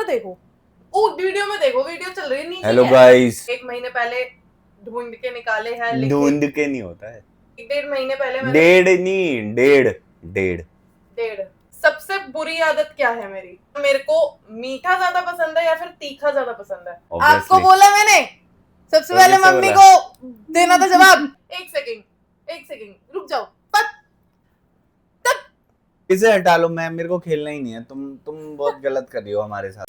देखो, ओ वीडियो में देखो, वीडियो चल रही है नीचे। हेलो गाइस, 1 महीने पहले ढूंढ के निकाले हैं, ढूंढ के नहीं होता है, 1.5 महीने पहले मैंने डेढ़ नहीं, डेढ़। डेढ़। सबसे बुरी आदत क्या है मेरी? मेरे को मीठा ज्यादा पसंद है या फिर तीखा ज्यादा पसंद है? Obviously. आपको बोला मैंने, सबसे तो पहले किससे मम्मी बोला? को देना था जवाब। एक सेकंड रुक जाओ। इसे हटा लो, मेरे को खेलना ही नहीं है। तुम बहुत गलत कर रही हो हमारे साथ।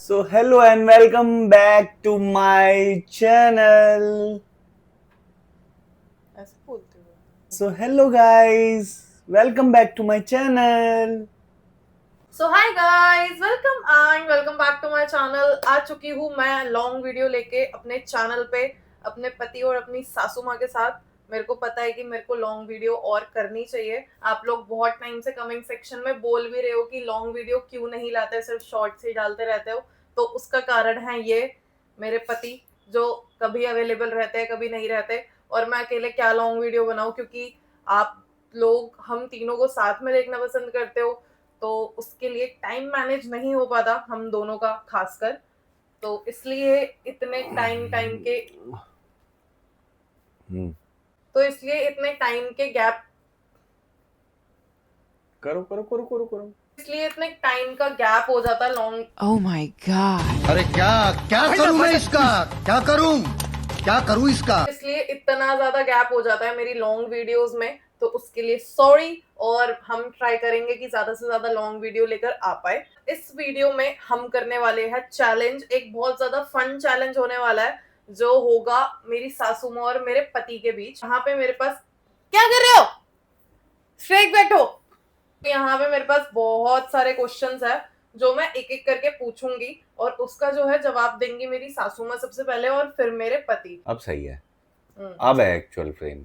So hello and welcome back to my channel. ऐसे बोलते हो? So hello guys, welcome back to my channel. So hi guys, welcome back to my channel. आ चुकी हूँ मैं लॉन्ग वीडियो लेके अपने चैनल पे, अपने पति और अपनी सासू माँ के साथ। मेरे को पता है कि मेरे को लॉन्ग वीडियो और करनी चाहिए। आप लोग बहुत टाइम से कमेंट सेक्शन में बोल भी रहे हो कि लॉन्ग वीडियो क्यों नहीं लाते, सिर्फ शॉर्ट्स ही डालते रहते हो। तो उसका कारण है ये मेरे पति, जो कभी अवेलेबल रहते हैं कभी नहीं रहते, और मैं अकेले क्या लॉन्ग वीडियो बनाऊं, क्योंकि आप लोग हम तीनों को साथ में देखना पसंद करते हो। तो उसके लिए टाइम मैनेज नहीं हो पाता हम दोनों का, खासकर। तो इसलिए इतने टाइम के गैप करो। इसलिए इतने टाइम का गैप हो जाता है लॉन्ग। Oh my god. अरे क्या क्या करूं मैं इसका, क्या करूं इसका। इसलिए इतना ज्यादा गैप हो जाता है मेरी लॉन्ग वीडियोस में, तो उसके लिए सॉरी। और हम ट्राई करेंगे कि ज्यादा से ज्यादा लॉन्ग वीडियो लेकर आ पाए। इस वीडियो में हम करने वाले हैं चैलेंज, एक बहुत ज्यादा फन चैलेंज होने वाला है, जो होगा मेरी सासू माँ और मेरे पति के बीच। यहाँ पे मेरे पास, क्या कर रहे हो? स्ट्रेट बैठो। यहाँ पे मेरे पास बहुत सारे क्वेश्चंस है जो मैं एक एक करके पूछूंगी, और उसका जो है जवाब देंगी मेरी सासू माँ सबसे पहले, और फिर मेरे पति। अब सही है, अब है एक्चुअल फ्रेम।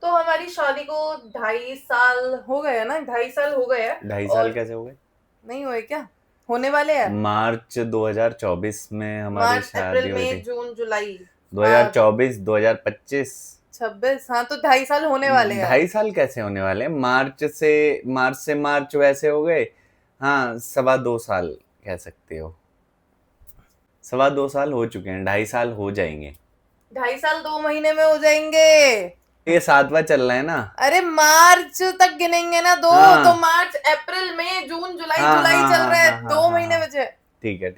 तो हमारी शादी को 2.5 साल हो गए है ना, 2.5 साल हो गए हैं। 2.5 साल कैसे हो गए? नहीं हुए क्या? होने वाले हैं। मार्च 2024 में हमारी मार्च, शादी अप्रैल, हुई मई, थी। जून, जुलाई, 2024, 2025, 26। हाँ, तो 2.5 साल होने वाले हैं। 2.5 साल कैसे होने वाले? मार्च वैसे हो गए। हाँ, 2.25 साल कह सकते हो। 2.25 साल हो चुके हैं, 2.5 साल हो जाएंगे। 2.5 साल 2 महीने में हो जाएंगे। ये 7वां चल रहा है ना। अरे मार्च तक गिनेंगे ना दो। हाँ। तो मार्च, अप्रैल, मई, जून, जुलाई, हाँ, जुलाई हाँ, चल हाँ, रहा है। हाँ, 2 हाँ, महीने हाँ। बचे। ठीक है।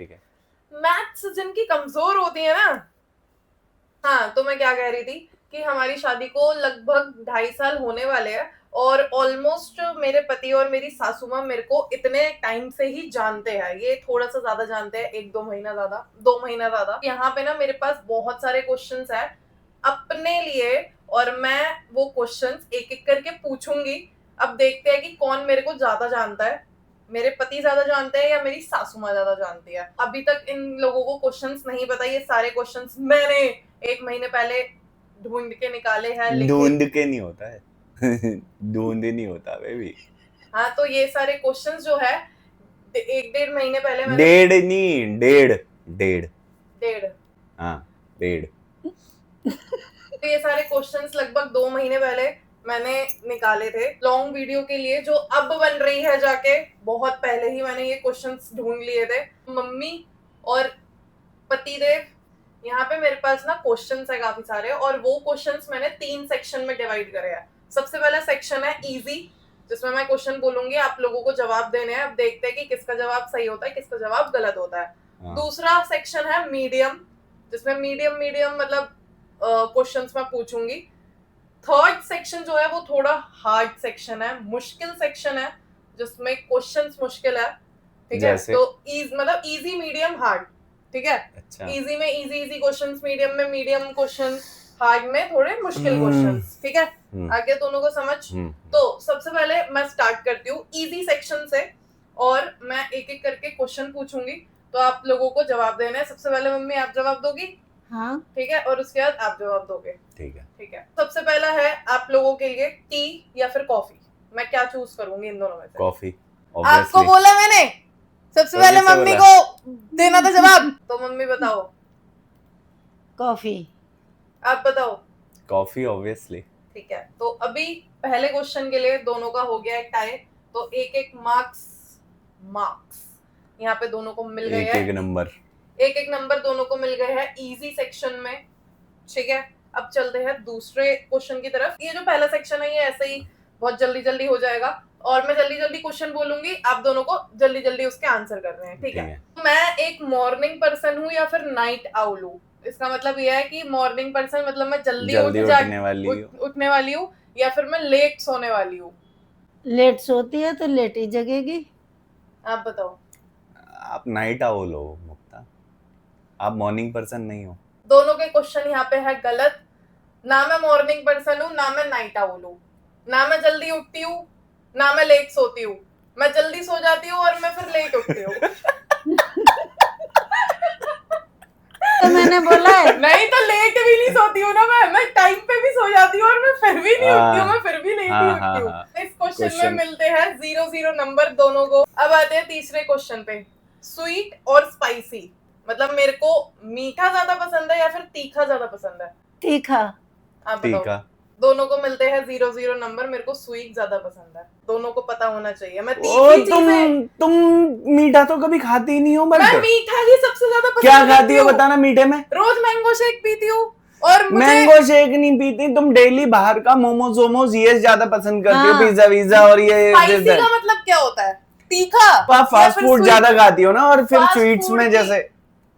मैथ्स जिनकी कमजोर होती है ना। हाँ, तो मैं क्या कह रही थी कि हमारी शादी को लगभग 2.5 साल होने वाले हैं, और ऑलमोस्ट मेरे पति और मेरी सासू माँ मेरे को इतने टाइम से ही जानते हैं। ये थोड़ा सा ज्यादा जानते हैं, 1-2 महीना ज्यादा, 2 महीना ज्यादा। यहाँ पे ना मेरे पास बहुत सारे क्वेश्चंस है अपने लिए, और मैं वो क्वेश्चंस एक एक करके पूछूंगी। अब देखते हैं कि कौन मेरे को ज्यादा जानता है, मेरे पति ज्यादा जानते हैं या मेरी सासू माँ ज्यादा जानती है। अभी तक इन लोगों को क्वेश्चंस नहीं पता। ये सारे क्वेश्चंस मैंने 1 महीने पहले ढूंढ के निकाले हैं, ढूंढ के नहीं होता है ढूंढ नहीं होता बेबी। हाँ, तो ये सारे क्वेश्चंस जो है 1-1.5 महीने पहले मैंने डेढ़ नहीं, डेढ़। हाँ, डेढ़। तो ये सारे क्वेश्चंस लगभग 2 महीने पहले मैंने निकाले थे लॉन्ग वीडियो के लिए, जो अब बन रही है जाके। बहुत पहले ही मैंने ये क्वेश्चंस ढूंढ लिए थे। मम्मी और पति देव, यहाँ पे मेरे पास ना क्वेश्चंस है काफी सारे, और वो क्वेश्चंस मैंने 3 सेक्शन में डिवाइड करे हैं। सबसे पहला सेक्शन है इजी, जिसमें मैं क्वेश्चन बोलूंगी, आप लोगों को जवाब देने हैं। अब देखते हैं कि किसका जवाब सही होता है, किसका जवाब गलत होता है। दूसरा सेक्शन है मीडियम, जिसमें मीडियम मतलब क्वेश्चंस मैं पूछूंगी। थर्ड सेक्शन जो है वो थोड़ा हार्ड सेक्शन है, मुश्किल सेक्शन है, जिसमें क्वेश्चंस मुश्किल है। ठीक है, तो मतलब इजी, मीडियम, हार्ड। ठीक है, इजी में इजी क्वेश्चंस, मीडियम में मीडियम क्वेश्चन, हार्ड में थोड़े मुश्किल क्वेश्चंस। ठीक है, आगे दोनों को समझ। तो सबसे पहले मैं स्टार्ट करती हूँ इजी सेक्शन से, और मैं एक एक करके क्वेश्चन पूछूंगी, तो आप लोगों को जवाब देना है। सबसे पहले मम्मी आप जवाब दोगी? हाँ। ठीक है, और उसके बाद आप जवाब दोगे। ठीक है। सबसे पहला है आप लोगों के लिए, टी या फिर कॉफी? मैं क्या चूज करूंगी इन दोनों में से? कॉफी। आपको बोला मैंने, सबसे पहले मम्मी को देना था जवाब। तो मम्मी बताओ। कॉफी। आप बताओ। Coffee obviously. ठीक है, तो अभी पहले क्वेश्चन के लिए दोनों का हो गया एक टाई, तो एक एक मार्क्स यहाँ पे दोनों को मिल गए हैं, एक एक नंबर दोनों को मिल गए हैं इजी सेक्शन में। ठीक है, अब चलते हैं दूसरे क्वेश्चन की तरफ। ये जो पहला सेक्शन है ये ऐसे ही बहुत जल्दी जल्दी हो जाएगा और मैं जल्दी जल्दी क्वेश्चन बोलूंगी, आप दोनों को जल्दी जल्दी उसके आंसर करने हैं। ठीक है, तो मैं एक मॉर्निंग पर्सन हूँ या फिर नाइट आउल हूँ? इसका मतलब ये है कि मॉर्निंग पर्सन मतलब मैं जल्दी उठने वाली हूँ या फिर मैं लेट सोने वाली हूँ? लेट सोती है तो लेट ही जगेगी। आप बताओ। आप नाइट आउल हो मुक्ता, आप मॉर्निंग पर्सन नहीं हो। दोनों के क्वेश्चन यहाँ पे है गलत। ना मैं मॉर्निंग पर्सन हूँ ना मैं नाइट आउल हूँ, ना मैं जल्दी उठती हूँ ना मैं लेट सोती हूँ। मैं जल्दी सो जाती हूँ और मैं फिर लेट उठती हूँ। तो मैंने बोला है नहीं तो लेट भी नहीं सोती हूँ ना मैं टाइम पे भी सो जाती हूँ और मैं फिर भी नहीं उठती हूँ, मैं फिर भी लेट ही उठती हूँ। इस क्वेश्चन में मिलते हैं 0-0 नंबर दोनों को। अब आते हैं तीसरे क्वेश्चन पे, स्वीट और स्पाइसी, मतलब मेरे को मीठा ज्यादा पसंद है या फिर तीखा ज्यादा पसंद है? तीखा। आप बताओ। दोनों को मिलते हैं 0-0 नंबर, मेरे को स्वीट ज्यादा पसंद है। दोनों को पता होना चाहिए। मैं तुम मीठा तो कभी खाती ही नहीं हो। मैं मीठा ही सबसे ज्यादा पसंद क्या खाती हो बताना मीठे में? रोज मैंगो शेक पीती हूँ। और मैंगो शेक नहीं पीती तुम, डेली बाहर का मोमोज वोमोज ये ज्यादा पसंद करती हो, पिज्जा वीजा और ये। स्पाइसी का मतलब क्या होता है? तीखा। आप फास्ट फूड ज्यादा खाती हो ना, और फिर स्वीट्स में जैसे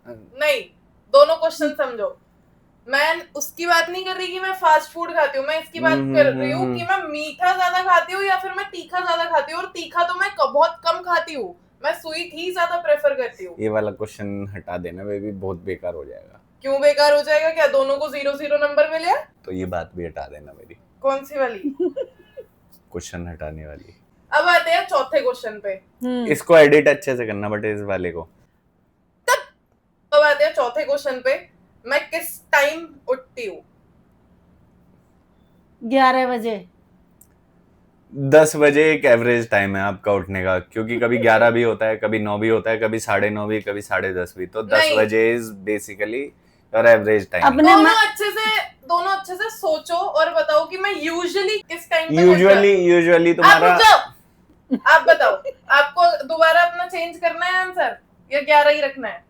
नहीं, दोनों क्वेश्चन समझो। मैं उसकी बात नहीं कर रही कि मैं फास्ट फूड खाती हूँ, मैं इसकी बात कर रही हूँ कि मैं मीठा ज्यादा खाती हूँ या फिर मैं तीखा ज्यादा खाती हूँ। और तीखा तो मैं बहुत कम खाती हूँ, मैं स्वीट ही ज्यादा प्रेफर करती हूँ। ये वाला क्वेश्चन हटा देना बेबी, बहुत बेकार हो जाएगा। क्यों बेकार हो जाएगा? क्या दोनों को 0-0 नंबर मिले? तो ये बात भी हटा देना मेरी। कौन सी वाली? क्वेश्चन हटाने वाली। अब आते हैं चौथे क्वेश्चन पे। इसको एडिट अच्छे से करना बट इस वाले को। अब आते हैं चौथे क्वेश्चन पे, मैं किस टाइम उठती हूँ? 11 बजे। 10 बजे एक एवरेज टाइम है आपका उठने का, क्योंकि कभी 11 भी होता है, कभी 9 भी होता है, कभी 9:30 भी, कभी 10:30 भी। तो 10 बजे is basically your average time. दोनों अच्छे से सोचो और बताओ कि मैं यूजुअली किस टाइम पे यूजुअली तुम्हारा। आप बताओ, आपको दोबारा अपना चेंज करना है आंसर या 11 ही रखना है?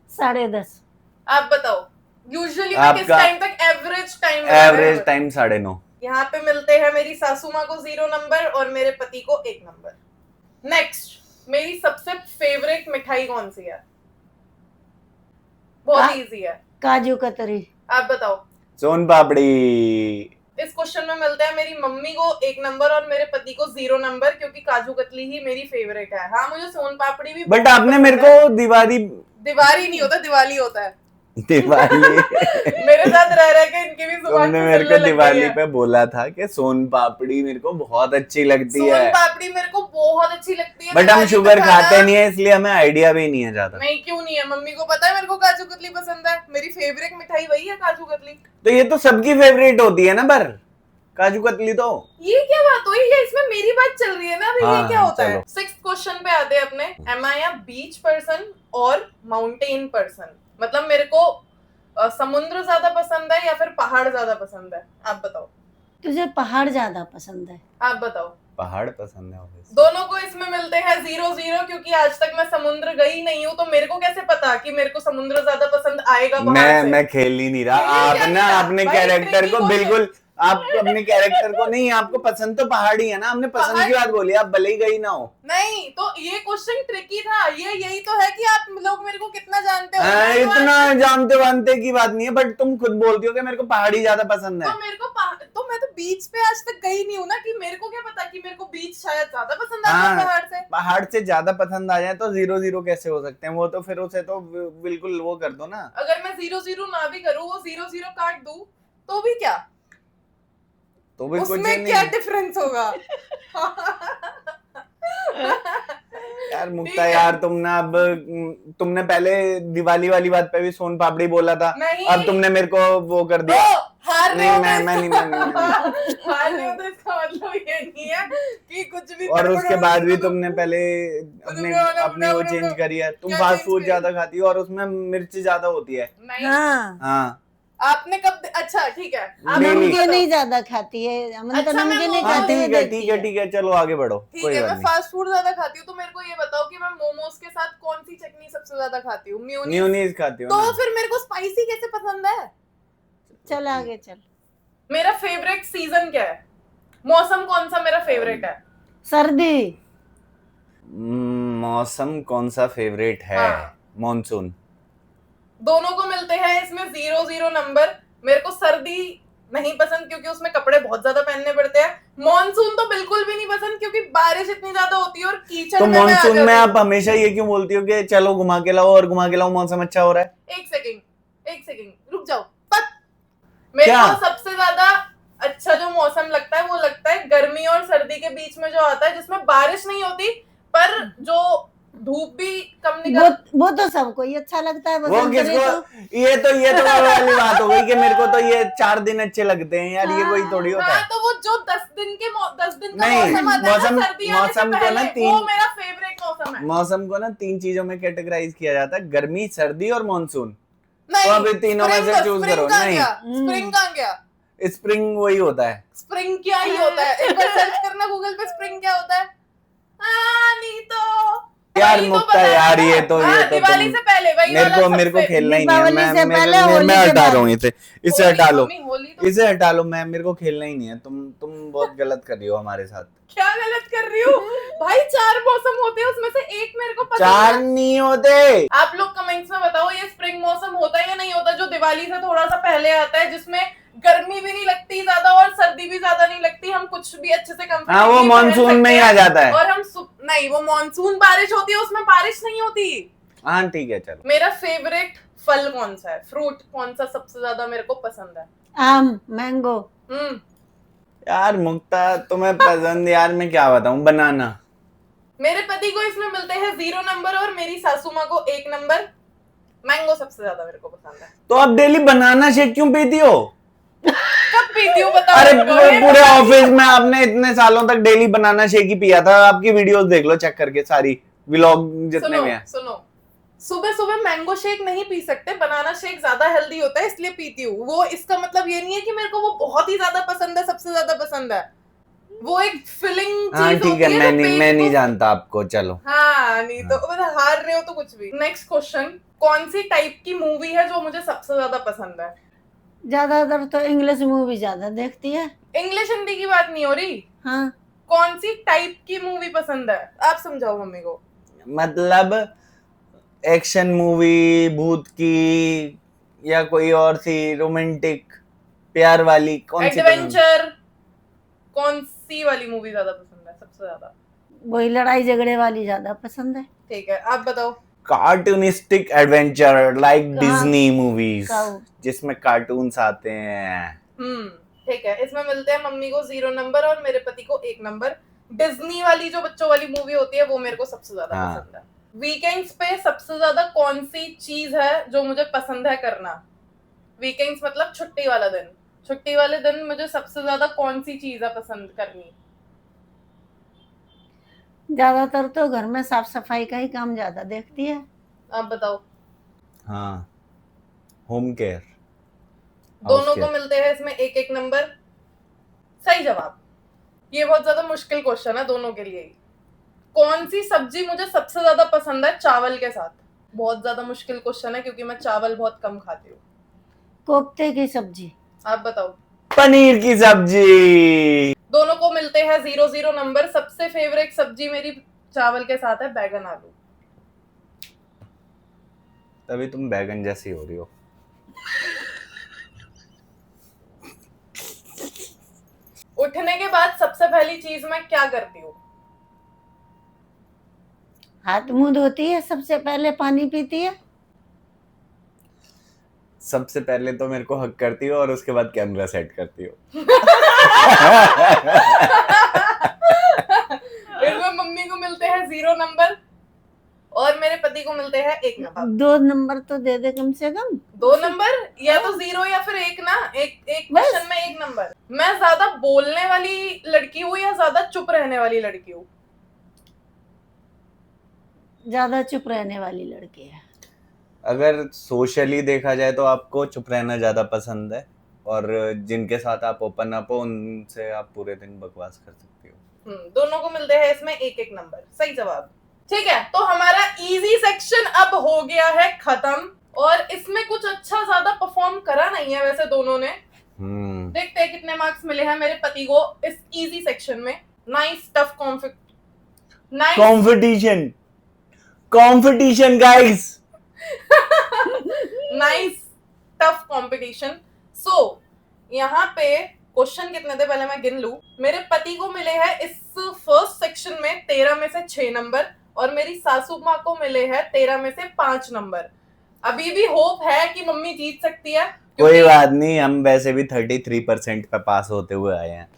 10:30। आप बताओ यूजुअली मैं किस टाइम तक एवरेज टाइम? Average time 9:30। यहाँ पे मिलते हैं मेरी सासू माँ को 0 नंबर और मेरे पति को 1 नंबर। नेक्स्ट, मेरी सबसे फेवरेट मिठाई कौन सी है? बहुत इजी है। काजू कतरी। आप बताओ। सोन पापड़ी। इस क्वेश्चन में मिलता है मेरी मम्मी को 1 नंबर और मेरे पति को 0 नंबर, क्योंकि काजू कतली ही मेरी फेवरेट है। हाँ, मुझे सोन पापड़ी भी। बट आपने मेरे को दिवाली नहीं होता, दिवाली होता है। दिवाली मेरे साथ रह के इनकी भी जुबान तुमने मेरे को दिवाली पे बोला था कि सोन पापड़ी मेरे को बहुत अच्छी लगती है। सोन पापड़ी मेरे को बहुत अच्छी लगती है, बट हम शुगर खाते नहीं है, इसलिए हमें आइडिया भी नहीं है ज्यादा। नहीं, क्यों नहीं है? मम्मी को पता है मेरे को काजू कतली पसंद है, मेरी फेवरेट मिठाई वही है काजू कतली। तो ये तो सबकी फेवरेट होती है ना, पर काजू कतली तो। ये क्या बात हुई? ये इसमें मेरी बात चल रही है ना अभी। ये क्या होता है? 6th क्वेश्चन पे आते हैं अपने। एम आई अ बीच पर्सन और माउंटेन पर्सन, मतलब मेरे को समुद्र ज्यादा पसंद है या फिर पहाड़ ज्यादा पसंद है? आप बताओ। तुझे पहाड़ ज्यादा पसंद है। आप बताओ। पहाड़ पसंद है। दोनों को इसमें मिलते हैं 0-0, क्योंकि आज तक मैं समुद्र गई नहीं हूँ, तो मेरे को कैसे पता कि मेरे को समुद्र ज्यादा पसंद आएगा पहाड़ से? मैं खेल ही नहीं रहा। आप ना अपने कैरेक्टर को बिल्कुल, आप अपने कैरेक्टर को नहीं, आपको पसंद तो पहाड़ी है ना। हमने पसंद की बात बोली, आप भले ही गई ना हो। नहीं, तो ये क्वेश्चन ट्रिकी था। ये यही तो है कि आप लोग मेरे को कितना जानते हो। इतना जानते वानते की बात नहीं है, बट तुम खुद बोलती हो कि मेरे को पहाड़ी ज्यादा पसंद है। तो मेरे को तो मैं तो बीच पे आज तक गई नहीं हूँ ना, कि मेरे को क्या पता कि मेरे को बीच शायद ज्यादा पसंद आता है पहाड़ से। पहाड़ से ज्यादा पसंद आ जाए तो 0-0 कैसे हो सकते हैं? वो तो फिर उसे तो बिल्कुल वो कर दो ना। अगर मैं 0-0 ना भी करूँ, वो 0-0 काट दूं, तो भी क्या? तो भी उसमें क्या डिफरेंस होगा? यार मुक्ता यार, तुमने पहले दिवाली वाली बात पे भी सोन पापड़ी बोला था, अब तुमने मेरे को वो कर दिया। मैं नहीं तो इसका मतलब ये नहीं है कि कुछ भी। और उसके बाद भी तुमने पहले अपने वो चेंज करी है। तुम फास्ट फूड ज्यादा खाती हो और उसमें मिर्च ज्यादा होती है। हाँ। आपने कब अच्छा ठीक है आप Daily. नमकीन नहीं ज्यादा खाती है, अमन तो अच्छा, मैं नमकीन नहीं मोमोज- हाँ खाती हुई ठीक है देखती ठीक है है। ठीक है, चलो आगे बढ़ो, ठीक कोई है, बात मैं नहीं। फास्ट फूड ज्यादा खाती हूँ, तो मेरे को ये बताओ कि मैं मोमोज के साथ कौन सी चटनी सबसे ज्यादा खाती हूँ? मेयोनीज। मेयोनीज खाती हो तो ना? फिर मेरे को स्पाइसी कैसे पसंद है? चल आगे चल। मेरा फेवरेट सीजन क्या है? मौसम कौन सा मेरा फेवरेट है? सर्दी। मौसम कौन सा फेवरेट है? हाँ। मॉनसून। दोनों को मिलते हैं इसमें 0-0 नंबर। मेरे को सर्दी नहीं पसंद क्योंकि उसमें कपड़े बहुत ज्यादा पहनने पड़ते हैं। मॉनसून तो बिल्कुल भी नहीं पसंद क्योंकि बारिश इतनी ज्यादा होती है और कीचड़ तो में मैं आ मॉनसून जाती में हूँ। आप हमेशा ये क्यों बोलती हो कि चलो घुमा के लाओ और घुमा के लाओ, मौसम अच्छा हो रहा है? एक सेकंड रुक जाओ। मेरे क्या? को सबसे ज्यादा अच्छा जो मौसम लगता है वो लगता है गर्मी और सर्दी के बीच में जो आता है, जिसमें बारिश नहीं होती पर जो धूप भी कम निकल। वो तो सबको ही अच्छा लगता है वो बसंत किसको? ऋतु। ये तो वाली बात हो गई कि मेरे को तो ये 4 दिन अच्छे लगते हैं यार, ये कोई थोड़ी होता हाँ, है। तो वो जो 10 दिन का नहीं, मौसम आता है मौसम- ना, सर्दी आने से मौसम को पहले, ना वो तीन- मेरा फेवरेट मौसम है। मौसम को ना 3 चीजों में कैटेगराइज किया जाता है, गर्मी, सर्दी और मॉनसून। नहीं, तो अभी तीनों में से choose करो। नहीं। स्प्रिंग कहाँ गया? स्प्रिंग वही होता है। स्प्रिंग क्या ही होता है? एक बार सर्च करना गूगल पे, स्प्रिंग क्या होता है। नहीं तो यार वही तो मुक्ता बताया यार, ना। ये तो दिवाली तुम- से पहले वही वाला मेरे को सबसे- खेलना ही नहीं है। दीपावली से पहले, होली मैं के हटा बाद। रहा हूँ इसे होली- हटा लो, मम्मी, होली तो इसे हटा लो। मेरे को खेलना ही नहीं है। तुम बहुत गलत कर रही हो हमारे साथ। क्या गलत कर रही हूँ भाई? 4 मौसम होते हैं, उसमें से एक मेरे को पसंद 4 है। नहीं होते। आप लोग कमेंट्स में बताओ ये स्प्रिंग मौसम होता है या नहीं होता, जो दिवाली से थोड़ा सा पहले आता है, जिसमें गर्मी भी नहीं लगती ज्यादा और सर्दी भी ज्यादा नहीं लगती, हम कुछ भी अच्छे से comfortably हाँ, वो पहन मॉनसून में ही सकते आ हैं। जाता है। और हम नहीं, वो मॉनसून बारिश होती है, उसमें बारिश नहीं होती। हाँ ठीक है चलो। मेरा फेवरेट फल कौन सा है? फ्रूट कौन सा सबसे ज्यादा मेरे को पसंद है? आम, मैंगो। यार मुक्ता तुम्हें पसंद, यार मैं क्या बताऊं, बनाना। मेरे पति को इसमें मिलते हैं 0 नंबर और मेरी सासू माँ को 1 नंबर। मैंगो सबसे ज्यादा मेरे को पसंद है। तो आप डेली बनाना शेक क्यों पीती हो? कब पीती हूँ बताओ? अरे मेरे को। ये पूरे पता नहीं। ऑफिस में आपने इतने सालों तक डेली बनाना शेक ही पिया था। आपकी वीडियोस देख लो, चेक करके, सारी व्लॉग जितने भी हैं। सुनो, सुबह सुबह मैंगो शेक नहीं पी सकते, बनाना शेक ज्यादा हेल्दी होता है इसलिए पीती हूँ। वो इसका मतलब ये नहीं है कि मेरे को वो बहुत ही ज्यादा पसंद है, सबसे ज्यादा पसंद है। वो एक फिलिंग हाँ चीज ठीक होती है, है मैं जो नहीं पेट मैं को- नहीं जानता आपको, चलो। हाँ, नहीं तो मतलब हार रहे हो तो कुछ भी। नेक्स्ट क्वेश्चन, कौन सी टाइप की मूवी है जो मुझे सबसे ज्यादा पसंद है? ज्यादातर तो इंग्लिश मूवी ज्यादा देखती है। इंग्लिश हिंदी की बात नहीं हो रही, हाँ, कौन सी टाइप की मूवी पसंद है? आप समझाओ मम्मी को। मतलब एक्शन मूवी, भूत की, या कोई और सी रोमांटिक प्यार वाली, कौन सी पसंद? एडवेंचर, कौन सी वाली मूवी ज्यादा पसंद है सबसे ज्यादा? वही लड़ाई झगड़े वाली ज्यादा पसंद है। ठीक है, आप बताओ। कार्टूनिस्टिक एडवेंचर लाइक हाँ। डिज्नी मूवीज, काऊ। जिसमें कार्टून्स आते हैं। ठीक है, इसमें मिलते हैं मम्मी को 0 नंबर और मेरे पति को 1 नंबर। डिज्नी वाली जो बच्चों वाली मूवी होती है वो मेरे को सबसे ज्यादा हाँ। पसंद है। वीकेंड्स पे सबसे ज्यादा कौन सी चीज है जो मुझे पसंद है करना? वीकेंड्स मतलब छुट्टी वाला दिन। छुट्टी वाले दिन मुझे सबसे ज्यादा कौन सी चीज है पसंद करनी? ज्यादातर तो घर में साफ सफाई का ही काम ज्यादा देखती है। आप बताओ। हाँ, होम केयर। दोनों को मिलते हैं इसमें 1-1 नंबर। सही जवाब। ये बहुत ज्यादा मुश्किल क्वेश्चन है दोनों के लिए ही। कौन सी सब्जी मुझे सबसे ज्यादा पसंद है चावल के साथ? बहुत ज्यादा मुश्किल क्वेश्चन है क्योंकि मैं चावल बहुत कम खाती हूँ। कोफ्ते की सब्जी। आप बताओ। पनीर की सब्जी। दोनों को मिलते हैं 0-0 नंबर। सबसे फेवरेट सब्जी मेरी चावल के साथ है बैगन आलू। तभी तुम बैगन जैसी हो रही हो। उठने के बाद सबसे पहली चीज मैं क्या करती हूँ? हाथ मुंह धोती है, सबसे पहले पानी पीती है। सबसे पहले तो मेरे को हक करती हो और उसके बाद कैमरा सेट करती हो। इसमें मम्मी को मिलते हैं 0 नंबर और मेरे पति को मिलते हैं 1 नंबर। 2 नंबर तो दे दे कम से कम। 2 नंबर या तो 0 या फिर 1 ना। एक क्वेश्चन में 1 नंबर। मैं ज्यादा बोलने वाली लड़की हूँ या ज्यादा चुप रहने वाली लड़की हूँ? ज्यादा चुप रहने वाली लड़की है। अगर सोशली देखा जाए तो आपको चुप रहना ज्यादा पसंद है, और जिनके साथ आप ओपन अप हो उनसे आप पूरे दिन बकवास कर सकती हो। दोनों को मिलते हैं इसमें एक एक नंबर। सही जवाब। ठीक है, तो हमारा इजी सेक्शन अब हो गया है खत्म, और इसमें कुछ अच्छा ज्यादा परफॉर्म करा नहीं है वैसे दोनों ने। देखते हैं कितने मार्क्स मिले हैं मेरे पति को इस इजी सेक्शन में। Nice tough competition guys. Nice tough competition. So यहाँ पे क्वेश्चन कितने थे पहले मैं गिन लूं। मेरे पति को मिले हैं इस फर्स्ट सेक्शन में 13 में से 6 नंबर, और मेरी सासू माँ को मिले हैं 13 में से 5 नंबर। अभी भी होप है कि मम्मी जीत सकती है। कोई बात नहीं, हम वैसे भी 33% पे पास होते हुए आए हैं।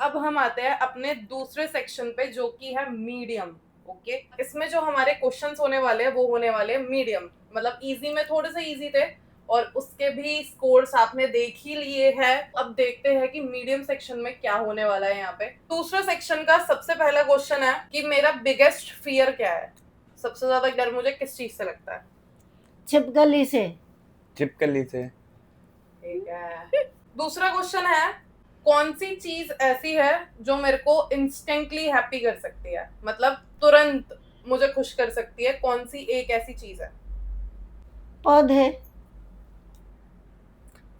अब हम आते हैं अपने दूसरे सेक्शन पे जो कि है मीडियम। ओके, इसमें जो हमारे क्वेश्चंस होने वाले हैं वो होने वाले हैं मीडियम, मतलब इजी में थोड़े से इजी थे, और उसके भी स्कोर्स आपने देख ही लिए हैं। अब देखते हैं कि मीडियम सेक्शन में क्या होने वाला है। यहाँ पे दूसरे सेक्शन का सबसे पहला क्वेश्चन है कि मेरा बिगेस्ट फियर क्या है, सबसे ज्यादा डर मुझे किस चीज से लगता है। छिपकली से। चिपकली से। ठीक है। दूसरा क्वेश्चन है कौन सी चीज ऐसी है जो मेरे को इंस्टेंटली हैप्पी कर सकती है, मतलब तुरंत मुझे खुश कर सकती है, कौन सी एक ऐसी चीज है। पौधे।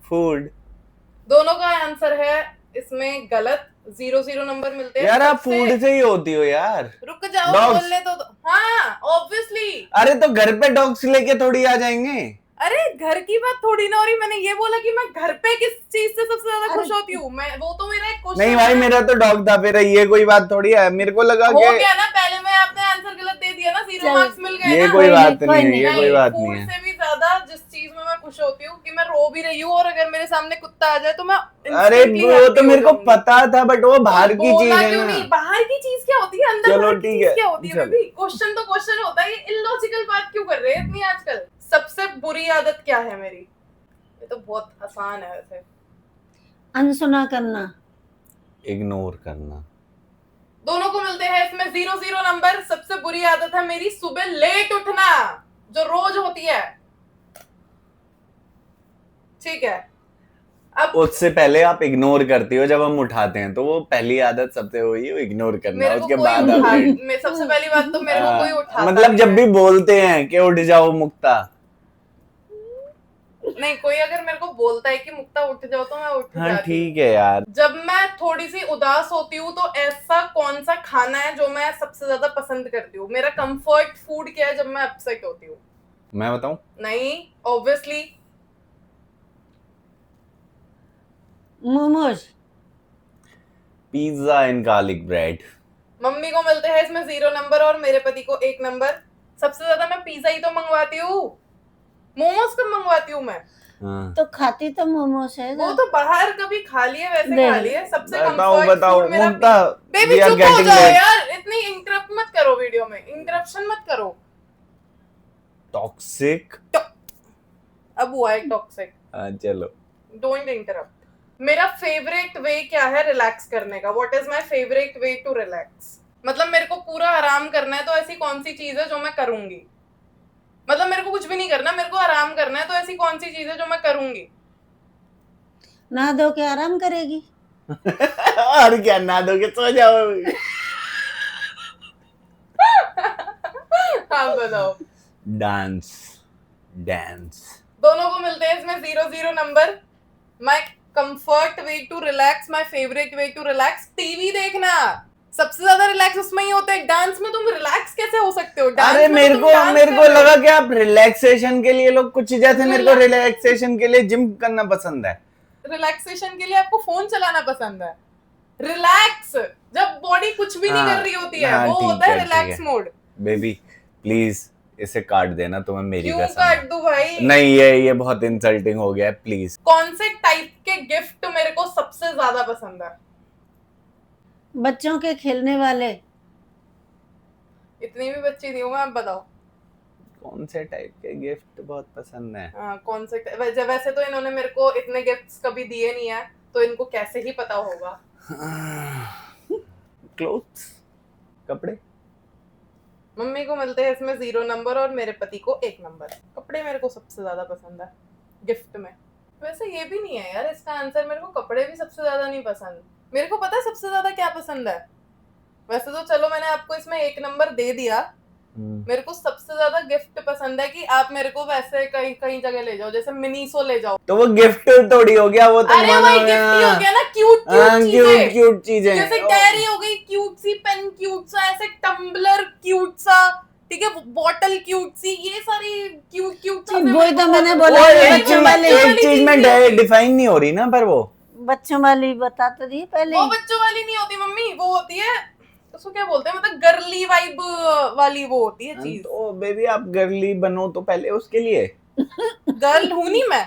फूड। दोनों का आंसर है इसमें गलत। 0-0 नंबर मिलते हैं। यार आप फूड से ही होती हो यार। रुक जाओ, Dogs. बोलने तो हाँ ऑब्वियसली। अरे तो घर पे डॉग्स लेके थोड़ी आ जाएंगे। अरे घर की बात थोड़ी ना हो रही, मैंने ये बोला कि मैं घर पे किस चीज से सबसे ज्यादा अरे खुश होती हूँ। मैं वो तो मेरा एक क्वेश्चन नहीं भाई, मेरा तो डॉग था, फिर ये कोई बात थोड़ी है। मेरे को लगा हो कि गया ना, पहले में आपने आंसर गलत दे दिया ना, 0 चल, मार्क्स मिल गए ये ना। कोई बात कोई नहीं है, नहीं। ये कोई बात नहीं फूड है। से भी ज्यादा जिस चीज में मैं खुश होती हूँ कि मैं रो भी रही हूँ और अगर मेरे सामने कुत्ता आ जाए तो मैं अरे instantly वो happy तो हो मेरे को जाऊंगी। पता था, बट वो बाहर की चीज बोला है क्यों ना। नहीं? बाहर की चीज क्या होती है, अंदर चलो बाहर की ठीक चीज है, क्या होती है चलो। बेबी? क्वेश्चन तो क्वेश्चन होता है, ये इलॉजिकल बात क्यों कर रहे हैं इतनी आजकल? सबसे बुरी आदत क्या है मेरी? ये तो बहुत आसान है वैसे। अनसुना करना। इग्नोर करना। दोनों को मिलते हैं इसमें 0-0 नंबर। सबसे बुरी आदत है मेरी सुबह लेट उठना, जो रोज होती है। ठीक है, अब उससे पहले आप इग्नोर करती हो जब हम उठाते हैं, तो वो पहली आदत सबसे हुई है इग्नोर करना। मेरे को उसके कोई बाद आप सबसे पहली बात तो मेरे को कोई उठाता मतलब नहीं जब है। भी बोलते हैं कि उठ जाओ मुक्ता, नहीं, कोई अगर मेरे को बोलता है कि मुक्ता उठ जाओ तो मैं उठ हाँ जाती हूँ। ठीक है यार। जब मैं थोड़ी सी उदास होती हूँ तो ऐसा कौन सा खाना है जो मैं सबसे ज्यादा पसंद करती हूँ? मेरा कंफर्ट फूड क्या है जब मैं अपसेट होती हूँ? मैं बताऊं? नहीं, obviously momos. Pizza and garlic bread. Mummy को मिलते हैं इसमें 0 नंबर और मेरे पति को 1 नंबर। सबसे ज्यादा मैं पिज्जा ही तो मंगवाती हूँ, मोमोज कब मंगवाती हूँ मैं? हाँ। तो खाती तो मोमोज है वो तो बाहर कभी खा लिए, वैसे नहीं। खा लिए। सबसे बताओ कंफर्ट बताओ फूड मेरा मुक्ता, बेबी we are चुप हो getting जाओ late. यार, इतनी इंटरप्ट मत करो वीडियो में, इंटरप्शन मत करो। टॉक्सिक। अब हुआ है टॉक्सिक। चलो। Don't interrupt. मेरा फेवरेट वे क्या है रिलैक्स करने का? What is my favourite way to relax? मतलब मेरे को पूरा आराम करना है तो ऐसी कौन सी चीज है जो मैं करूंगी? मतलब मेरे को कुछ भी नहीं करना, मेरे को आराम करना है तो ऐसी कौन सी चीज है जो मैं करूंगी? नहा धो के आराम करेगी। और क्या, ना दोगे सो जाओ। हाँ बताओ। डांस। डांस। दोनों को मिलते हैं इसमें 0-0 number. My comfort way to relax, my favourite way to relax, TV देखना। सबसे ज्यादा रिलैक्स उसमें ही होता है। डांस में तुम रिलैक्स कैसे हो सकते हो? डांस अरे में मेरे तो तुम डांस को कर रहे हो। लगा कि आप रिलैक्सेशन के लिए लोग कुछ, जैसे मेरे को रिलैक्सेशन के लिए जिम करना पसंद है। रिलैक्सेशन के लिए आपको फोन चलाना पसंद है। रिलैक्स जब बॉडी कुछ भी नहीं कर रही होती है, वो होता है रिलैक्स मोड। बेबी प्लीज इसे काट देना, तुम्हें मेरी क्यों कसम काट है। दूं भाई? नहीं, ये बहुत इंसल्टिंग हो गया है, प्लीज। कौन से टाइप के गिफ्ट मेरे को सबसे ज्यादा पसंद है? बच्चों के खेलने वाले। इतनी भी बच्ची नहीं हूँ मैं, आप बताओ। कौन से टाइप के गिफ्ट बहुत पसंद है? कौन से वैसे तो इन्होंने मेरे को इतने गिफ्ट्स कभी दिए नहीं है, तो इनको कैसे ही पता होगा? क्लोथ्स, कपड़े। मम्मी को मिलते हैं इसमें 0 नंबर और मेरे पति को 1 नंबर। कपड़े मेरे को सबसे ज्यादा पसंद है गिफ्ट में। वैसे ये भी नहीं है यार इसका आंसर, मेरे को कपड़े भी सबसे ज्यादा नहीं पसंद। मेरे को पता है सबसे ज्यादा क्या पसंद है। वैसे तो चलो मैंने आपको इसमें 1 नंबर दे दिया। मेरे को सबसे ज्यादा गिफ्ट पसंद है कि आप मेरे को वैसे कहीं कहीं जगह ले जाओ, जैसे मिनीसो ले जाओ। तो वो गिफ्ट थोड़ी हो गया, वो तो अरे वही गिफ्ट ही हो गया ना, क्यूट क्यूट क्यूट चीजें, जैसे डायरी हो गई क्यूट सी, पेन क्यूट सा, ऐसे टम्बलर क्यूट सा, ठीक है, बॉटल क्यूट सी, ये सारी क्यूट क्यूट वही तो मैंने बोला, बच्चों वाली एक चीज में डिफाइन नहीं हो रही ना, पर वो बच्चों वाली बता तो दी पहले। वो बच्चों वाली नहीं होती मम्मी, वो होती है उसको क्या बोलते हैं, मतलब गर्ली वाइब वाली वो होती है चीज। तो बेबी आप गर्ली बनो तो पहले उसके लिए। गर्ल हूं नहीं मैं।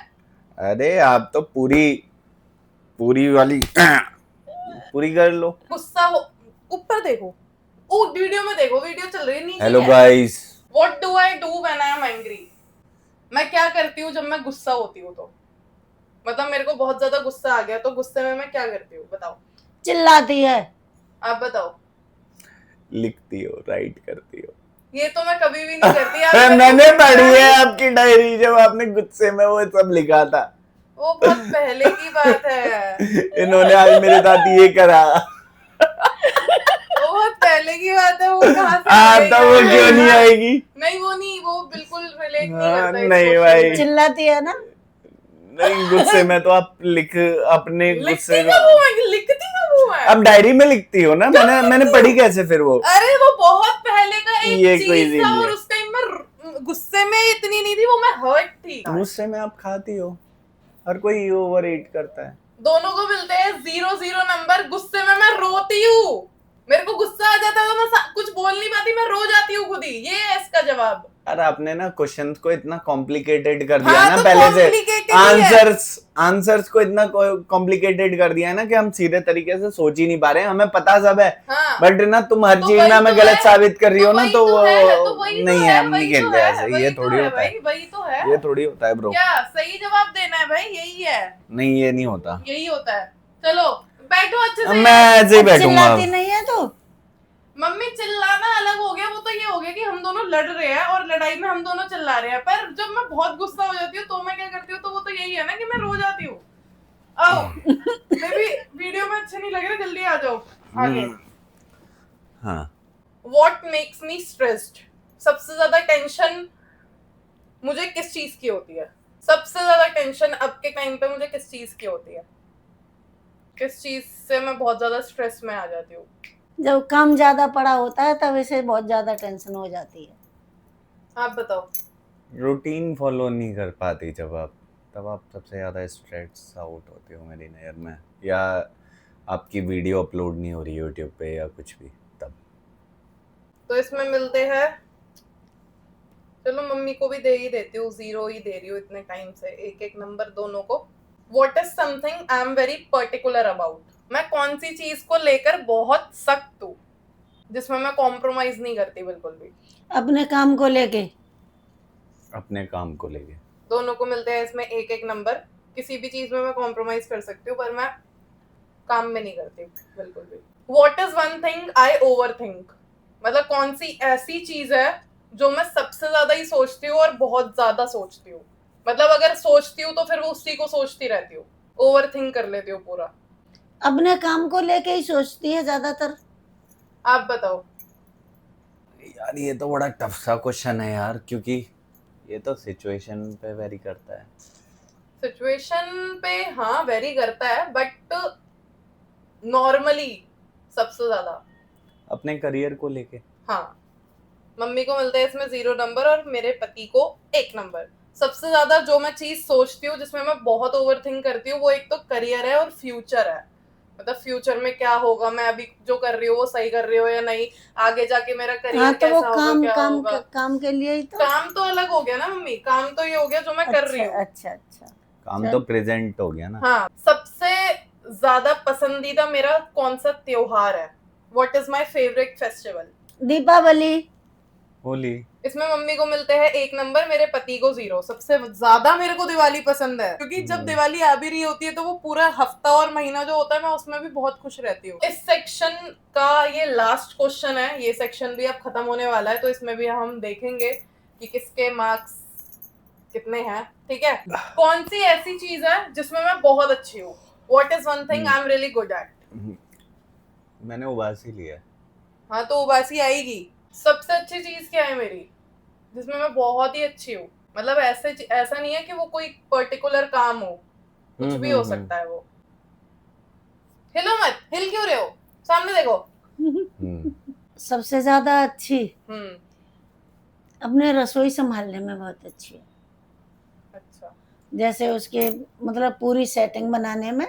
अरे आप तो पूरी वाली पूरी गर्ल हो। गुस्सा हो, ऊपर देखो, ओ वीडियो में देखो, वीडियो चल रही है नीचे। Hello guys, what do I do when I am angry? मैं क्या करती हूँ जब मैं गुस्सा होती हूँ? तो मतलब मेरे को बहुत ज्यादा गुस्सा आ गया तो गुस्से में मैं क्या करती हूँ बताओ? चिल्लाती है। आप बताओ। लिखती हो, राइट करती हो। ये तो मैं कभी भी नहीं करती। मैंने पढ़ी है आपकी डायरी, जब आपने गुस्से में वो सब लिखा था। वो बहुत पहले की बात है। इन्होंने आज मेरे साथ ये करा। वो बहुत पहले की बात है, वो कहाँ से तो वो क्यों नहीं आएगी? नहीं वो नहीं, वो बिल्कुल रिलेट नहीं करता इस नहीं क्वेश्चन भाई। से। चिल्लाती है ना। नहीं, गुस्से में तो आप अपने गुस्से लिखती कब हूँ मैं? लिखती कब हूँ मैं? अब डायरी में लिखती हो ना। मैंने पढ़ी कैसे फिर वो? अरे वो बहुत पहले का ये एक कोई चीज था नहीं और है। उस टाइम में गुस्से में इतनी नहीं थी, वो मैं हर्ट थी। गुस्से में आप खाती हो, हर कोई ओवर ईट करता है। दोनों को मिलते हैं 0-0 नंबर। गुस्से में मैं रोती हूँ, मेरे को गुस्सा आ जाता है तो मैं कुछ बोल नहीं पाती, मैं रो जाती हूँ खुद ही। ये है इसका जवाब। अरे आपने ना क्वेश्चंस को इतना कॉम्प्लिकेटेड कर दिया हाँ, ना तो पहले से। complicated ही है। आंसर्स को इतना कॉम्प्लिकेटेड कर दिया है ना कि हम सीधे तरीके से सोच ही नहीं पा रहे हैं। हमें पता सब है, हाँ। बट ना तुम हर तो चीज वही में हमें तो गलत है। साबित कर रही हो ना, तो वही नहीं तो है, है, हम नहीं वही तो खेलते है, ऐसे। वही ये तो थोड़ी है होता है, भाई, वही तो है। ये थोड़ी होता है ब्रो। क्या सही जवाब देना है भाई? यही है। नहीं, ये नहीं होता। यही होता है। चलो बैठो अच्छे से। मैं ऐसे ही अब बैठूंगा। चिल्लाती नहीं है तो। मम्मी चिल्लाना अलग हो गया, वो तो ये हो गया कि हम दोनों लड़ रहे हैं और लड़ाई में हम दोनों चिल्ला रहे हैं। पर जब मैं बहुत गुस्सा हो जाती हूँ तो मैं क्या करती हूँ? तो वो तो यही है ना कि मैं रो जाती हूँ। आओ बेबी, वीडियो में अच्छे नहीं लग रहे, जल्दी आ जाओ आगे। हाँ। What makes me stressed? सबसे ज्यादा टेंशन मुझे किस चीज की होती है? सबसे ज्यादा टेंशन अब के टाइम पे मुझे किस चीज की होती है? किस चीज से मैं बहुत ज्यादा स्ट्रेस में आ जाती हूँ? जब काम ज्यादा पड़ा होता है तब इसे बहुत ज्यादा टेंशन हो जाती है। आप बताओ। रूटीन फॉलो नहीं कर पाती जब आप, तब आप सबसे ज़्यादा स्ट्रेस आउट होते हो मेरी नज़र में। या आपकी वीडियो अपलोड नहीं हो रही यूट्यूब पे या कुछ भी, तब। तो इसमें मिलते हैं, चलो मम्मी को भी दे ही देती हूँ, 0 ही दे रही हूँ इतने टाइम से, एक नंबर दोनों को। What is something I am very particular about? मैं कौन सी चीज को लेकर बहुत सख्त हूँ, जिसमें मैं कॉम्प्रोमाइज नहीं करती बिल्कुल भी। अपने काम को लेके। अपने काम को लेके दोनों को मिलते हैं इसमें एक नंबर। किसी भी चीज में मैं कॉम्प्रोमाइज कर सकती हूँ, पर मैं काम में नहीं करती बिल्कुल भी। What is one thing I overthink? मतलब कौन सी ऐसी चीज है जो मैं सबसे ज्यादा ही सोचती हूँ और बहुत ज्यादा सोचती हूँ। मतलब अगर सोचती हूँ तो फिर वो उसी को सोचती रहती हूँ, ओवर थिंक कर लेती हूँ पूरा। अपने काम को लेके ही सोचती है ज्यादातर। आप बताओ। यार ये तो बड़ा टफ सा क्वेश्चन है यार, क्योंकि ये तो सिचुएशन पे वेरी करता है। सिचुएशन पे हाँ वेरी करता है, बट नॉर्मली सबसे ज्यादा अपने करियर को लेके। हाँ, मम्मी को मिलता है इसमें 0 नंबर और मेरे पति को 1 नंबर। सबसे ज्यादा जो मैं चीज सोचती हूँ, जिसमें मैं बहुत ओवरथिंक करती हूँ, वो एक तो करियर है और फ्यूचर है। मतलब फ्यूचर में क्या होगा, मैं अभी जो कर रही हूँ वो सही कर रही हूँ या नहीं, आगे जाके मेरा करियर हाँ, तो कैसा वो होगा, क्या होगा। काम के लिए ही तो। काम तो अलग हो गया ना मम्मी, काम तो ये हो गया जो मैं कर रही हूँ। अच्छा। काम तो प्रेजेंट हो गया ना। हाँ, सबसे ज्यादा पसंदीदा मेरा कौन सा त्योहार है? What is my favorite festival? Deepawali. Holi. इसमें मम्मी को मिलते हैं 1 नंबर, मेरे पति को 0। सबसे ज्यादा मेरे को दिवाली पसंद है, क्योंकि जब दिवाली आ भी रही होती है तो वो पूरा हफ्ता और महीना जो होता है मैं उसमें भी बहुत खुश रहती हूँ। इस सेक्शन का ये लास्ट क्वेश्चन है, ये सेक्शन भी अब खत्म होने वाला है, तो इसमें भी हम देखेंगे कि किसके मार्क्स कितने हैं। ठीक है, कौन सी ऐसी चीज है जिसमें मैं बहुत अच्छी हूँ? What is one thing I am really good at? मैंने उबासी लिया। हाँ, तो उबासी आएगी। सबसे अच्छी चीज क्या है मेरी जिसमें मैं बहुत ही अच्छी हूँ? मतलब ऐसा नहीं है कि वो कोई पर्टिकुलर काम हो, कुछ भी हो सकता है वो। हिलो मत, हिल क्यों रहे हो? सामने देखो। सबसे ज्यादा अच्छी हम्म, अपने रसोई संभालने में बहुत अच्छी है। अच्छा। जैसे उसके मतलब पूरी सेटिंग बनाने में,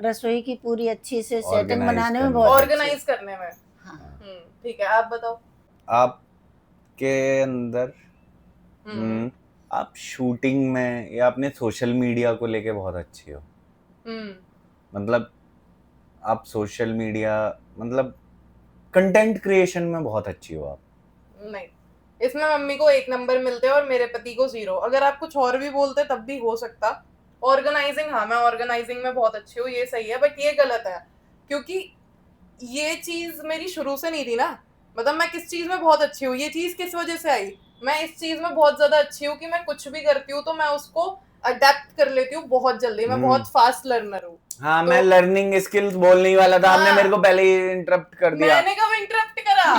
रसोई की पूरी अच्छी से सेटिंग Organize बनाने में करने बहुत अच्छी ऑर्गेनाइज करने में। हाँ। ठीक है, आप बताओ। आपके अंदर आप शूटिंग में या अपने सोशल मीडिया को लेके बहुत अच्छी हो। मतलब आप सोशल मीडिया मतलब कंटेंट क्रिएशन में बहुत अच्छी हो आप। नहीं, इसमें मम्मी को 1 नंबर मिलते हैं और मेरे पति को 0। अगर आप कुछ और भी बोलते तब भी हो सकता। ऑर्गेनाइजिंग, हाँ मैं ऑर्गेनाइजिंग में बहुत अच्छी हूँ, ये सही है, बट ये गलत है क्योंकि ये चीज मेरी शुरू से नहीं थी ना। मतलब मैं किस चीज में बहुत अच्छी हूँ, ये चीज किस वजह से आई? मैं इस चीज में बहुत ज्यादा अच्छी हूँ कि मैं कुछ भी करती हूँ तो मैं उसको अडेप्ट कर लेती हूँ बहुत जल्दी। मैं बहुत फास्ट लर्नर हूँ। हाँ, तो मैं लर्निंग स्किल्स बोलने ही वाला था। हाँ, आपने मेरे को पहले ही इंटरप्ट कर दिया। मैंने कब इंटरप्ट करा?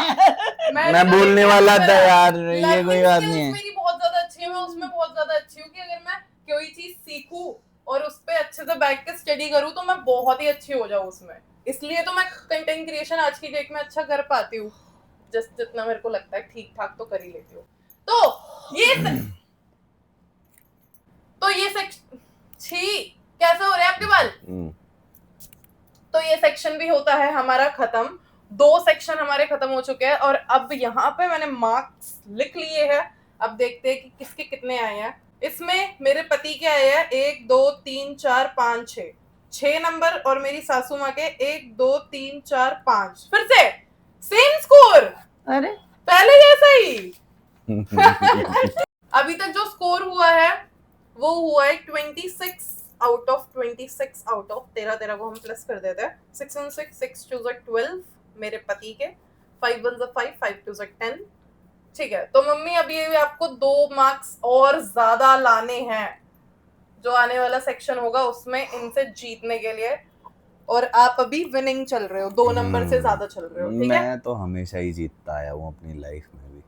मैं बोलने वाला था यार, ये कोई बात नहीं है। मेरी बहुत ज्यादा अच्छी है, मैं उसमें बहुत ज्यादा अच्छी हूँ कि अगर मैं कोई चीज सीखूं और उस पे अच्छे से बैठ के स्टडी करूँ तो मैं बहुत ही अच्छी हो जाऊँ उसमें। इसलिए तो मैं कंटेंट क्रिएशन आज की डेट में अच्छा कर पाती हूँ, जितना मेरे को लगता है ठीक ठाक तो कर ही लेती हूँ। तो ये सेक्शन, छी कैसे हो रहे हैं आपके बाल? तो ये सेक्शन भी होता है हमारा खत्म। 2 सेक्शन हमारे खत्म हो चुके हैं और अब यहाँ पे मैंने मार्क्स लिख लिए हैं। अब देखते हैं कि किसके कितने आए हैं। इसमें मेरे पति के आए हैं 1 2 3 4 5 6 नंबर और मेरी सासू माँ के 1 2 3 4 5। फिर से सेम स्कोर, अरे पहले जैसा ही। अभी तक जो स्कोर हुआ है वो हुआ है 26 आउट ऑफ 26 आउट ऑफ 13 को हम प्लस कर देते हैं। 6 and 6, 6 2 12 मेरे पति के, 5 1 5, 5 2 10। ठीक है, तो मम्मी अभी आपको 2 मार्क्स और ज्यादा लाने हैं जो आने वाला सेक्शन होगा उसमें इनसे जीतने के लिए। और आप अभी विनिंग चल रहे हो, 2 नंबर से ज्यादा चल रहे हो। ठीक है, मैं तो हमेशा ही जीतता आया हूँ अपनी लाइफ में भी।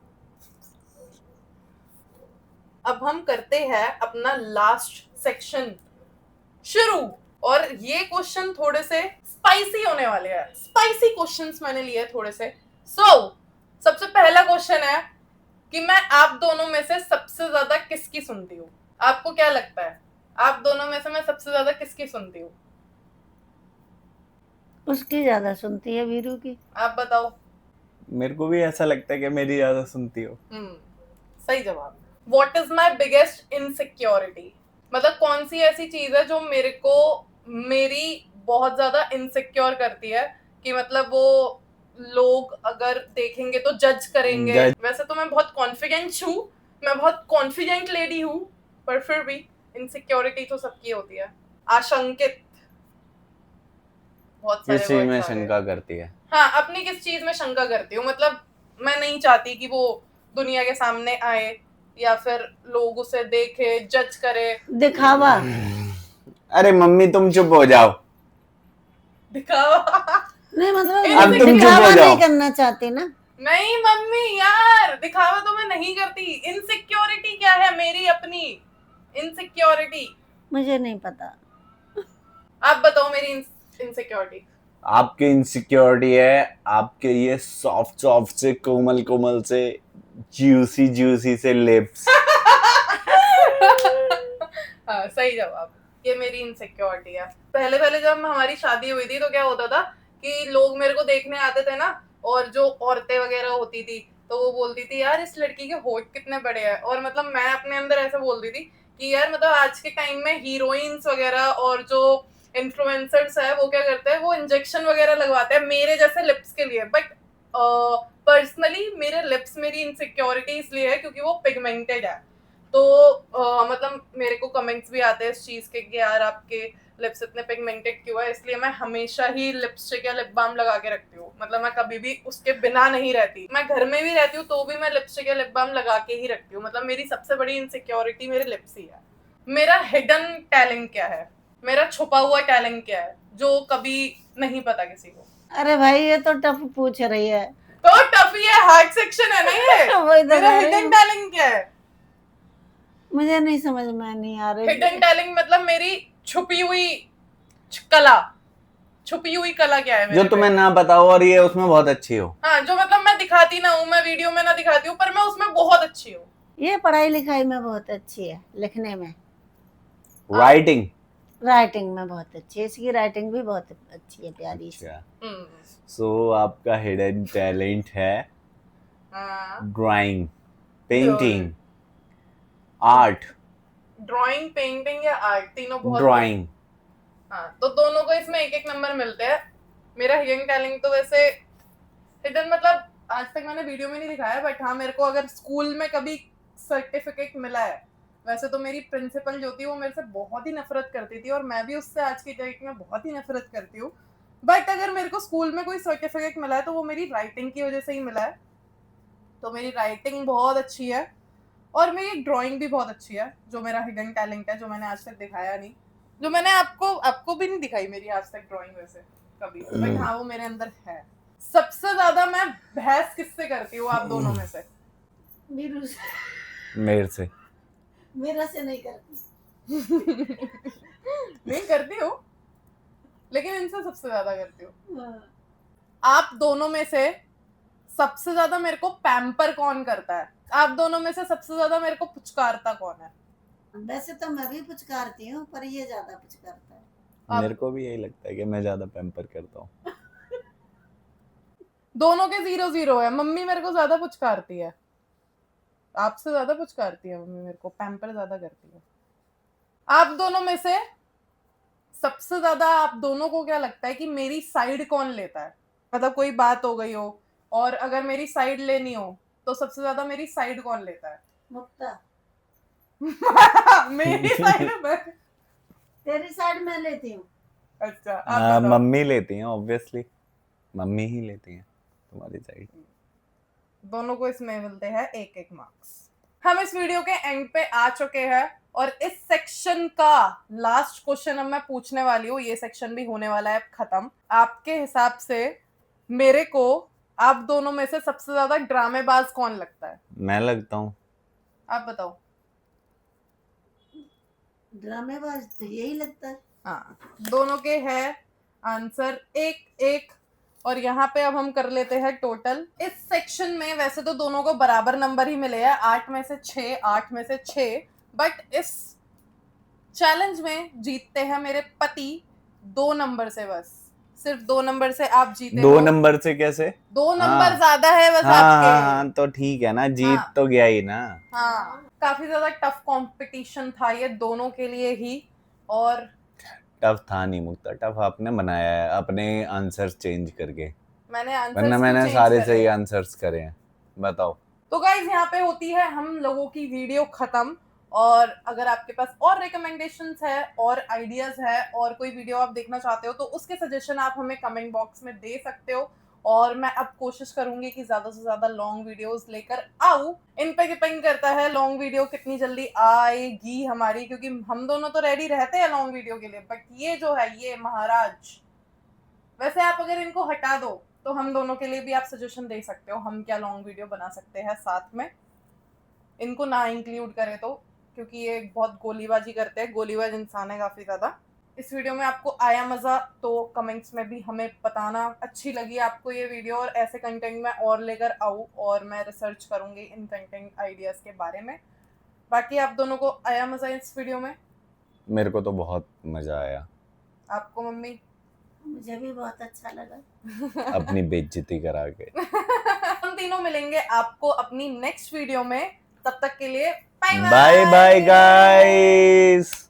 अब हम करते हैं अपना लास्ट सेक्शन शुरू। और ये क्वेश्चन थोड़े से स्पाइसी होने वाले हैं। स्पाइसी क्वेश्चंस मैंने लिए थोड़े से। सबसे पहला क्वेश्चन है कि मैं आप दोनों में से सबसे ज्यादा किसकी सुनती हूँ? आपको क्या लगता है, आप दोनों में से मैं सबसे ज्यादा किसकी सुनती हूँ? उसकी ज्यादा सुनती है, वीरू की। आप बताओ। मेरे को भी ऐसा लगता है कि मेरी ज्यादा सुनती हो। सही जवाब। What is my biggest insecurity? मतलब कौन सी ऐसी चीज है जो मेरी बहुत ज्यादा इनसिक्योर करती है कि मतलब वो लोग अगर देखेंगे तो जज करेंगे। वैसे तो मैं बहुत कॉन्फिडेंट हूँ, मैं बहुत कॉन्फिडेंट लेडी हूँ, पर फिर भी इनसिक्योरिटी तो सबकी होती है। आशंकित, बहुत सारे किस चीज में शंका करती है? हाँ, अपनी किस चीज में शंका करती हूँ। मतलब मैं नहीं चाहती कि वो दुनिया के सामने आए या फिर लोग उसे देखे, जज करे। दिखावा। अरे मम्मी तुम चुप हो जाओ। दिखावा नहीं मतलब अब तुम चुप दिखावा हो जाओ। नहीं करना चाहती ना। नहीं मम्मी यार, दिखावा तो मैं नहीं करती। इनसिक्योरिटी क्या है मेरी अपनी इनसिक्योरिटी? मुझे नहीं पता। आप बताओ मेरी इनसिक्योरिटी। आपकी इनसिक्योरिटी है आपके ये सॉफ्ट सॉफ्ट से कोमल कोमल से जूसी जूसी से लिप्स। हाँ, सही जवाब। ये मेरी इनसिक्योरिटी है। पहले जब हमारी शादी हुई थी तो क्या होता था कि लोग मेरे को देखने आते थे ना, और जो औरतें वगैरह होती थी तो वो बोलती थी यार इस लड़की के होठ कितने बड़े हैं। और मतलब मैं अपने अंदर ऐसे बोलती थी कि यार मतलब आज के टाइम में हीरोइंस वगैरह और जो इन्फ्लुएंसर्स है वो क्या करते हैं, वो इंजेक्शन वगैरह लगवाते हैं मेरे जैसे लिप्स के लिए। बट पर्सनली मेरे लिप्स मेरी इनसिक्योरिटी इसलिए है क्योंकि वो पिगमेंटेड है। तो मतलब मेरे को कमेंट्स भी आते हैं इस चीज के कि यार आपके लिप्स इतने पिगमेंटेड क्यों है, इसलिए मैं हमेशा ही लिपस्टिक या लिप बाम लगा के रखती हूँ। मतलब मैं कभी भी उसके बिना नहीं रहती। मैं घर में भी रहती हूँ तो भी मैं लिपस्टिक या लिप बाम लगा के ही रखती हूँ। मतलब मेरी सबसे बड़ी इनसिक्योरिटी मेरे लिप्स ही है। मेरा हिडन टैलेंट क्या है, मेरा छुपा हुआ टैलेंट क्या है जो कभी नहीं पता किसी को? अरे भाई ये तो टफ पूछ रही है। तो टफ ही है, हार्ड सेक्शन है ना ये। वही तो मेरा कह रही हिडन हूँ। टैलेंट क्या है? मुझे नहीं समझ में नहीं आ रही। हिडन टैलेंट मतलब मेरी छुपी हुई कला। छुपी हुई कला क्या है मेरे जो तुम्हें में? ना पता हो और ये उसमें बहुत अच्छी हो। हाँ, जो मतलब मैं दिखाती ना हूँ, मैं वीडियो में ना दिखाती हूँ, पर मैं उसमें बहुत अच्छी हूँ। ये पढ़ाई लिखाई में बहुत अच्छी है, लिखने में, राइटिंग राइटिंग में बहुत अच्छी है। इसकी राइटिंग भी बहुत अच्छी है, प्यारी सी। अच्छा, सो आपका हिडन टैलेंट है drawing, painting, art. Drawing, painting या आर्ट, तीनों बहुत ड्राइंग। हाँ, तो दोनों को इसमें एक एक नंबर मिलते हैं। मेरा हिडन टैलेंट तो वैसे हिडन मतलब आज तक मैंने वीडियो में नहीं दिखाया, बट हाँ मेरे को अगर स्कूल में कभी सर्टिफिकेट मिला है। वैसे तो मेरी प्रिंसिपल जो थी वो मेरे से बहुत ही नफरत करती थी और मैं भी उससे आज की डेट में बहुत ही नफरत करती हूँ। बट अगर मेरे को स्कूल में कोई सर्टिफिकेट मिला है तो वो मेरी राइटिंग की वजह से ही मिला है। तो मेरी राइटिंग बहुत अच्छी है और मेरी ड्राइंग भी बहुत अच्छी है, जो मेरा हिडन टैलेंट है, जो मैंने आज तक दिखाया नहीं, जो मैंने आपको भी नहीं दिखाई मेरी आज तक ड्राइंग वैसे कभी, बट हाँ वो मेरे अंदर है। सबसे ज्यादा मैं बहस किससे करती हूँ आप दोनों में से? वीरू से। मेरे से। मेरा से नहीं करती। नहीं करती हूँ, लेकिन इनसे सबसे ज्यादा करती हूँ। हाँ। आप दोनों में से सबसे ज्यादा मेरे को पैम्पर कौन करता है? आप दोनों में से सबसे ज्यादा मेरे को पुचकारता कौन है? वैसे तो मैं भी पुचकारती हूँ, पर ये ज्यादा पुचकारता है। मेरे को भी यही लगता है कि मैं ज्यादा पैम्पर करता हूँ। दोनों के 0-0 है। मम्मी मेरे को ज्यादा पुचकारती है, आपसे ज्यादा पुचकारती है मम्मी, मेरे को पैम्पर ज्यादा करती है। आप दोनों में से सबसे ज्यादा आप दोनों को क्या लगता है कि मेरी साइड कौन लेता है? मतलब कोई बात हो गई हो और अगर मेरी साइड लेनी हो तो सबसे ज्यादा मेरी साइड कौन लेता है? मुक्ता। मेरी साइड में। तेरी साइड मैं लेती हूँ। अच्छा, आप बताओ। मम्मी लेती हैं, ऑब्वियसली मम्मी ही लेती हैं तुम्हारी साइड। दोनों को इसमें मिलते हैं 1-1 मार्क्स। हम इस वीडियो के एंड पे आ चुके हैं और इस सेक्शन का लास्ट क्वेश्चन अब मैं पूछने वाली हूँ। ये सेक्शन भी होने वाला है खत्म। आपके हिसाब से मेरे को आप दोनों में से सबसे ज्यादा ड्रामेबाज कौन लगता है? मैं लगता हूँ। आप बताओ। ड्रामेबाज तो यही लगता है। हाँ, दोनों के है आंसर 1-1 और यहाँ पे अब हम कर लेते हैं टोटल। इस सेक्शन में वैसे तो दोनों को बराबर नंबर ही मिले हैं, 8 में से 6, 8 में से 6, बट इस चैलेंज में जीतते हैं मेरे पति 2 नंबर से। बस सिर्फ 2 नंबर से आप जीते 2 हो। नंबर से कैसे? 2 नंबर हाँ। ज्यादा है बस हाँ, आपके। हाँ, तो ठीक है ना, जीत हाँ। तो गया ही ना। हाँ, काफी ज्यादा टफ कंपटीशन था ये दोनों के लिए ही। और टफ था नहीं मुक्ता, टफ आपने बनाया है अपने आंसर्स चेंज करके, मैंने वरना आंसर्स मैंने सारे सही आंसर्स करे हैं। बताओ। तो गाइज यहाँ पे होती है हम लोगों की वीडियो खत्म। और अगर आपके पास और रिकमेंडेशंस है और आइडियाज है और कोई वीडियो आप देखना चाहते हो तो उसके सजेशन आप हमें कमेंट बॉक्स में दे सकते हो। और मैं अब कोशिश करूंगी कि ज्यादा से ज्यादा लॉन्ग वीडियोस लेकर आऊं। इन पे डिपेंड करता है लॉन्ग वीडियो कितनी जल्दी आएगी हमारी, क्योंकि हम दोनों तो रेडी रहते हैं लॉन्ग वीडियो के लिए, बट ये जो है ये महाराज। वैसे आप अगर इनको हटा दो तो हम दोनों के लिए भी आप सजेशन दे सकते हो हम क्या लॉन्ग वीडियो बना सकते हैं साथ में। इनको ना इंक्लूड करें तो, क्योंकि ये बहुत गोलीबाजी करते हैं, गोलीबाज इंसान है काफी ज्यादा। इस वीडियो में आपको आया मजा तो कमेंट्स में भी हमें बताना। अच्छी लगी आपको ये वीडियो और ऐसे कंटेंट मैं और लेकर आऊँ और मैं रिसर्च करूंगी इन कंटेंट आइडियाज के बारे में। बाकी आप दोनों को आया मजा इस वीडियो में? मेरे को तो बहुत मजा आया। आपको मम्मी? मुझे भी बहुत अच्छा लगा। अपनी बेइज्जती करा के। हम तीनों मिलेंगे आपको अपनी नेक्स्ट वीडियो में, तब तक के लिए बाय बाय बाय गाइस।